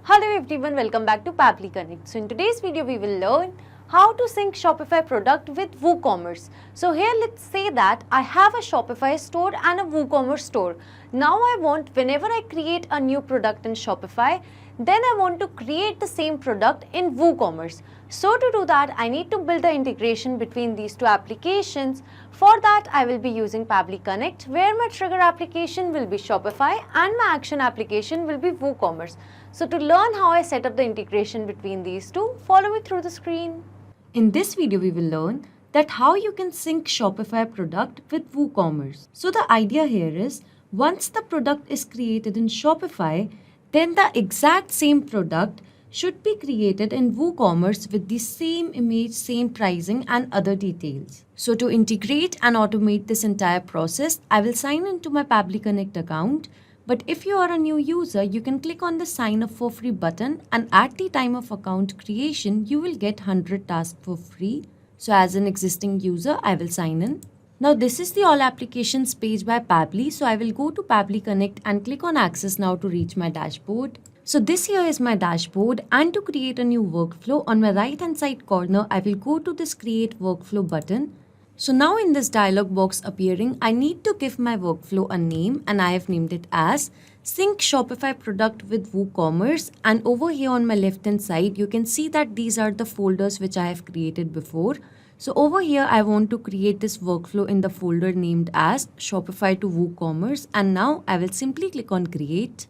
Hello everyone, welcome back to Pabbly Connect. So in today's video we will learn how to sync Shopify product with WooCommerce. So here let's say that I have a Shopify store and a WooCommerce store. Now I want, whenever I create a new product in Shopify, then I want to create the same product in WooCommerce. So to do that, I need to build the integration between these two applications. For that, I will be using Pabbly Connect, where my trigger application will be Shopify and my action application will be WooCommerce. So to learn how I set up the integration between these two, follow me through the screen. In this video, we will learn that how you can sync Shopify product with WooCommerce. So the idea here is, once the product is created in Shopify, then the exact same product should be created in WooCommerce with the same image, same pricing and other details. So to integrate and automate this entire process, I will sign into my Pabbly Connect account. But if you are a new user, you can click on the sign up for free button, and at the time of account creation, you will get 100 tasks for free. So as an existing user, I will sign in. Now this is the all applications page by Pabbly. So I will go to Pabbly Connect and click on access now to reach my dashboard. So this here is my dashboard, and to create a new workflow, on my right hand side corner, I will go to this create workflow button. So now in this dialog box appearing, I need to give my workflow a name, and I have named it as Sync Shopify Product with WooCommerce. And over here on my left hand side, you can see that these are the folders which I have created before. So over here, I want to create this workflow in the folder named as Shopify to WooCommerce. And now I will simply click on create.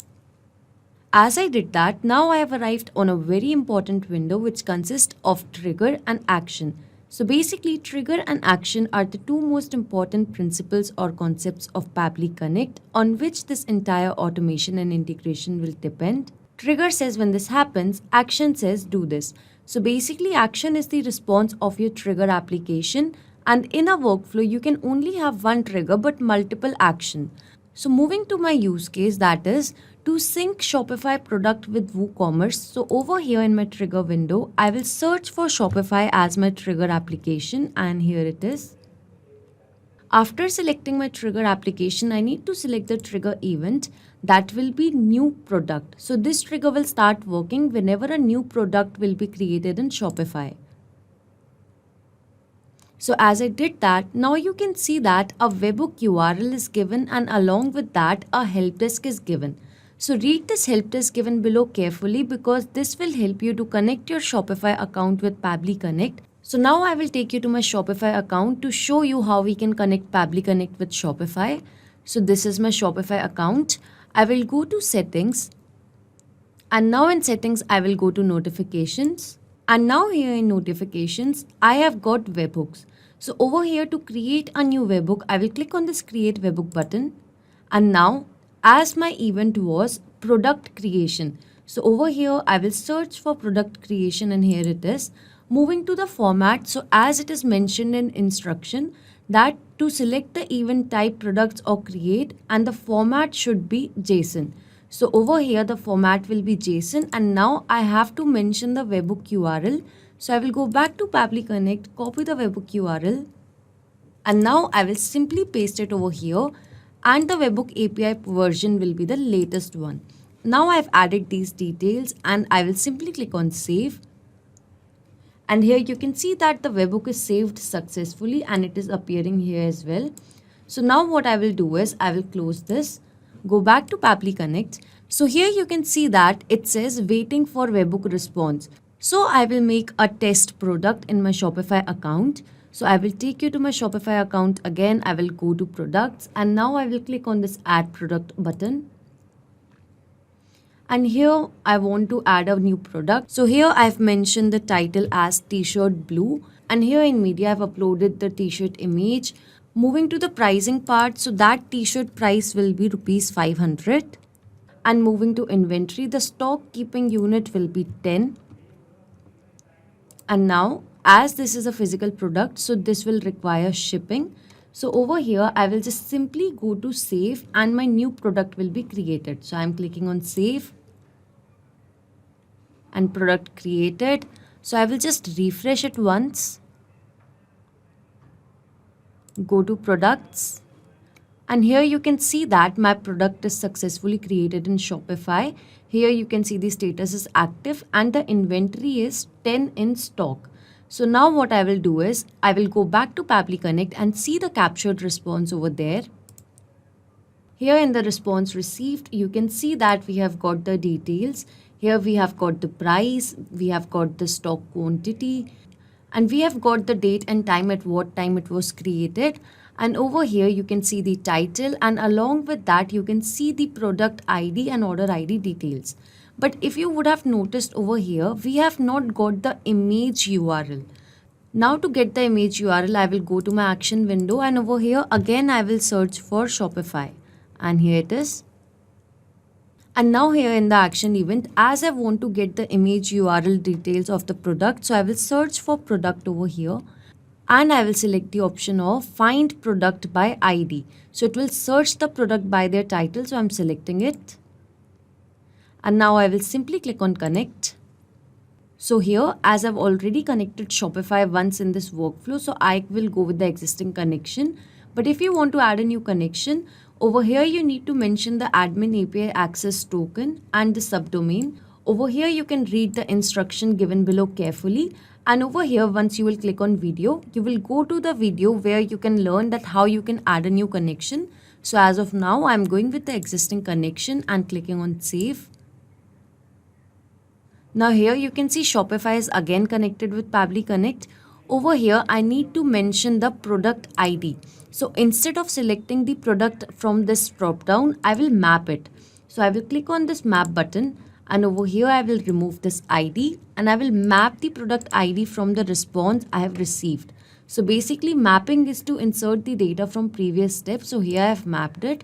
As I did that, now I have arrived on a very important window which consists of trigger and action. So basically, trigger and action are the two most important principles or concepts of Pabbly Connect on which this entire automation and integration will depend. Trigger says when this happens, action says do this. So basically, action is the response of your trigger application, and in a workflow, you can only have one trigger but multiple action. So moving to my use case, that is to sync Shopify product with WooCommerce. So over here in my trigger window, I will search for Shopify as my trigger application, and here it is. After selecting my trigger application, I need to select the trigger event that will be new product. So this trigger will start working whenever a new product will be created in Shopify. So as I did that, now you can see that a Webbook URL is given, and along with that a help desk is given. So read this help desk given below carefully, because this will help you to connect your Shopify account with Pabbly Connect. So now I will take you to my Shopify account to show you how we can connect Pabbly Connect with Shopify. So this is my Shopify account. I will go to settings, and now in settings I will go to notifications, and now here in notifications I have got webhooks. So over here, to create a new webhook, I will click on this create webhook button, and now as my event was product creation, so over here I will search for product creation, and here it is. Moving to the format, so as it is mentioned in instruction that to select the event type products or create, and the format should be JSON. So over here the format will be JSON, and now I have to mention the webhook URL. So I will go back to Pabbly Connect, copy the webhook URL, and now I will simply paste it over here, and the Webbook API version will be the latest one. Now I've added these details, and I will simply click on save. And here you can see that the Webbook is saved successfully, and it is appearing here as well. So now what I will do is I will close this, go back to Pabbly Connect. So here you can see that it says waiting for Webbook response. So I will make a test product in my Shopify account. So I will take you to my Shopify account again. I will go to products, and now I will click on this add product button. And here I want to add a new product. So here I've mentioned the title as t-shirt blue, and here in media I've uploaded the t-shirt image. Moving to the pricing part, so that t-shirt price will be rupees 500. And moving to inventory, the stock keeping unit will be 10. And now, as this is a physical product, so this will require shipping. So over here, I will just simply go to save, and my new product will be created. So I'm clicking on save, and product created. So I will just refresh it once. Go to products, And here you can see that my product is successfully created in Shopify. Here you can see the status is active and the inventory is 10 in stock. So now what I will do is I will go back to Pabbly Connect and see the captured response over there. Here in the response received, you can see that we have got the details. Here we have got the price, we have got the stock quantity, and we have got the date and time at what time it was created. And over here you can see the title, and along with that you can see the product ID and order ID details. But if you would have noticed over here, we have not got the image URL. Now to get the image URL, I will go to my action window, and over here again I will search for Shopify, and here it is. And now here in the action event, as I want to get the image URL details of the product, so I will search for product over here, and I will select the option of find product by ID. So it will search the product by their title, so I'm selecting it. And now I will simply click on connect. So here, as I've already connected Shopify once in this workflow, so I will go with the existing connection. But if you want to add a new connection, over here you need to mention the admin API access token and the subdomain. Over here you can read the instruction given below carefully. And over here, once you will click on video, you will go to the video where you can learn that how you can add a new connection. So as of now, I'm going with the existing connection and clicking on save. Now here you can see Shopify is again connected with Pabbly Connect. Over here, I need to mention the product ID. So instead of selecting the product from this drop down, I will map it. So I will click on this map button, and over here I will remove this ID and I will map the product ID from the response I have received. So basically mapping is to insert the data from previous steps. So here I have mapped it.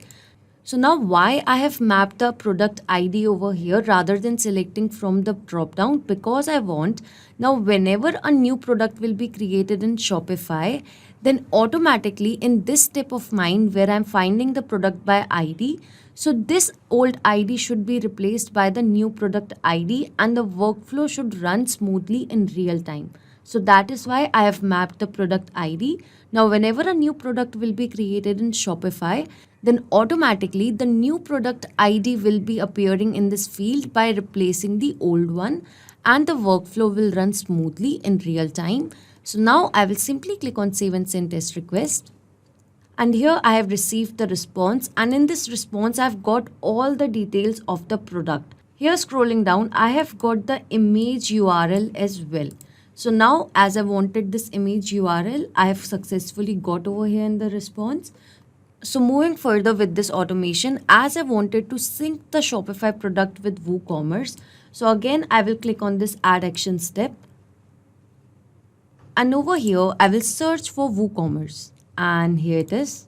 So now why I have mapped the product ID over here rather than selecting from the drop down, because I want now whenever a new product will be created in Shopify, then automatically in this step of mine where I'm finding the product by ID, so this old ID should be replaced by the new product ID and the workflow should run smoothly in real time. So that is why I have mapped the product ID. Now whenever a new product will be created in Shopify, then automatically the new product ID will be appearing in this field by replacing the old one, and the workflow will run smoothly in real time. So now I will simply click on save and send test request. And here I have received the response, and in this response I've got all the details of the product. Here scrolling down, I have got the image URL as well. So now as I wanted this image URL, I have successfully got over here in the response. So moving further with this automation, as I wanted to sync the Shopify product with WooCommerce, so again I will click on this add action step. And over here I will search for WooCommerce, and here it is.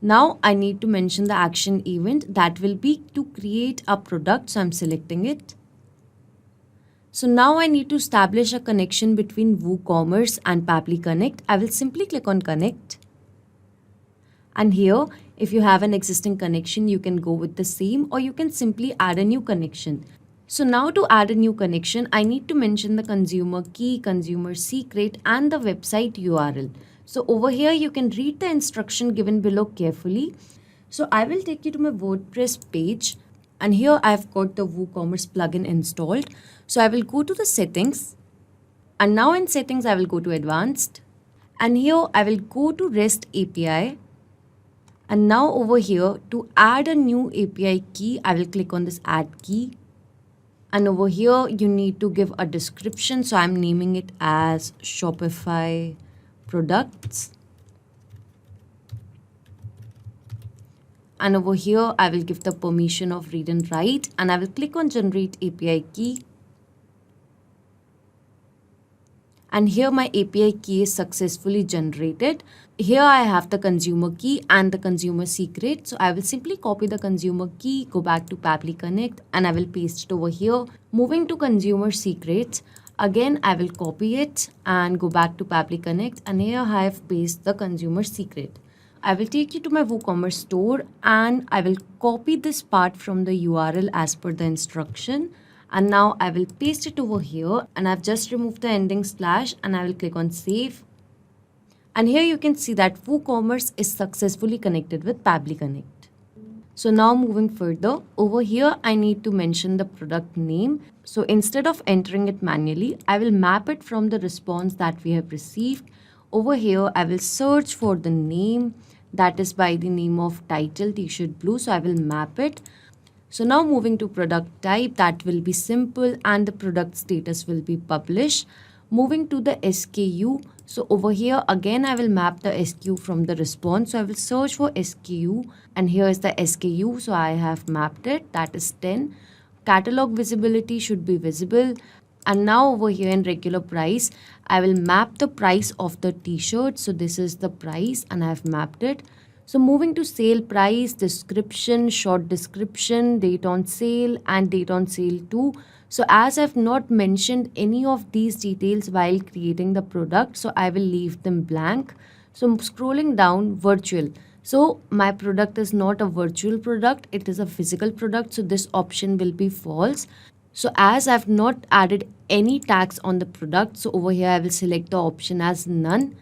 Now I need to mention the action event that will be to create a product, so I'm selecting it. So now I need to establish a connection between WooCommerce and Pabbly Connect. I will simply click on connect. And here, if you have an existing connection, you can go with the same, or you can simply add a new connection. So now to add a new connection, I need to mention the consumer key, consumer secret, and the website URL. So over here, you can read the instruction given below carefully. So I will take you to my WordPress page, and here I've got the WooCommerce plugin installed. So I will go to the settings, and now in settings, I will go to advanced, and here I will go to REST API. And now over here, to add a new API key, I will click on this add key. And over here, you need to give a description. So I'm naming it as Shopify products. And over here, I will give the permission of read and write. And I will click on generate API key. And here my API key is successfully generated. Here I have the consumer key and the consumer secret. So I will simply copy the consumer key, go back to Pabbly Connect, and I will paste it over here. Moving to consumer secrets, again I will copy it and go back to Pabbly Connect, and here I have pasted the consumer secret. I will take you to my WooCommerce store, and I will copy this part from the URL as per the instruction. And now I will paste it over here, and I've just removed the ending slash, and I will click on save. And here you can see that WooCommerce is successfully connected with Pabbly Connect. So now moving further, over here I need to mention the product name. So instead of entering it manually, I will map it from the response that we have received. Over here, I will search for the name that is by the name of title t-shirt blue. So I will map it. So now moving to product type, that will be simple and the product status will be published. Moving to the SKU. So over here again I will map the SKU from the response. So I will search for SKU and here is the SKU. So I have mapped it, that is 10. Catalog visibility should be visible. And now over here in regular price, I will map the price of the t-shirt. So this is the price and I have mapped it. So moving to sale price, description, short description, date on sale and date on sale too. So as I've not mentioned any of these details while creating the product, so I will leave them blank. So I'm scrolling down, virtual. So my product is not a virtual product, it is a physical product. So this option will be false. So as I've not added any tags on the product, so over here I will select the option as none.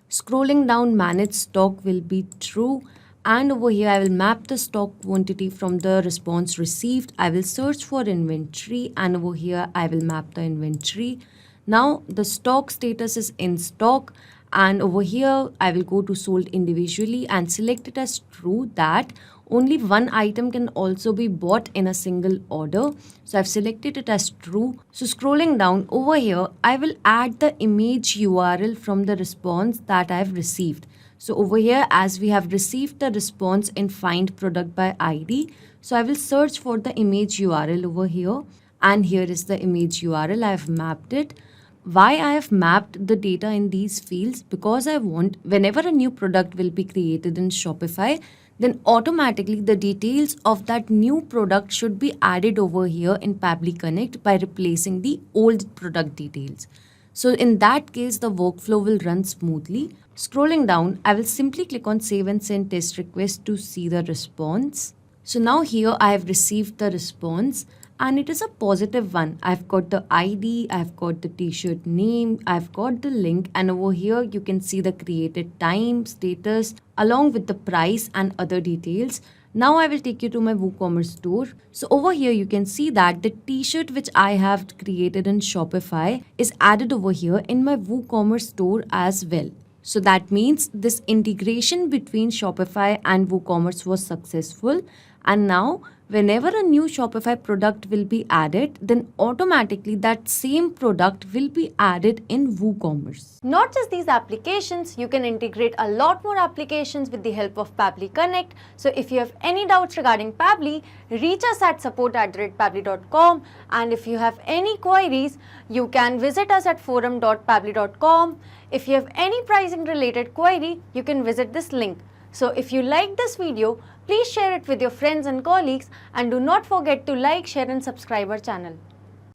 Scrolling down, manage stock will be true. And over here I will map the stock quantity from the response received. I will search for inventory and over here I will map the inventory. Now the stock status is in stock and over here I will go to sold individually and select it as true, that only one item can also be bought in a single order. So I've selected it as true. So scrolling down over here, I will add the image URL from the response that I've received. So over here, as we have received the response in find product by ID, so I will search for the image URL over here. And here is the image URL. I have mapped it. Why I have mapped the data in these fields? Because I want whenever a new product will be created in Shopify, then automatically the details of that new product should be added over here in Pabbly Connect by replacing the old product details. So in that case, the workflow will run smoothly. Scrolling down, I will simply click on save and send test request to see the response. So now here I have received the response and it is a positive one. I've got the ID, I've got the t-shirt name, I've got the link, and over here you can see the created time, status, along with the price and other details. Now I will take you to my WooCommerce store. So over here you can see that the t-shirt which I have created in Shopify is added over here in my WooCommerce store as well. So that means this integration between Shopify and WooCommerce was successful. And now whenever a new Shopify product will be added, then automatically that same product will be added in WooCommerce. Not just these applications, you can integrate a lot more applications with the help of Pabbly Connect. So if you have any doubts regarding Pabbly, reach us at support@pabbly.com. And if you have any queries, you can visit us at forum.pabbly.com. If you have any pricing related query, you can visit this link. So if you like this video, please share it with your friends and colleagues and do not forget to like, share and subscribe our channel.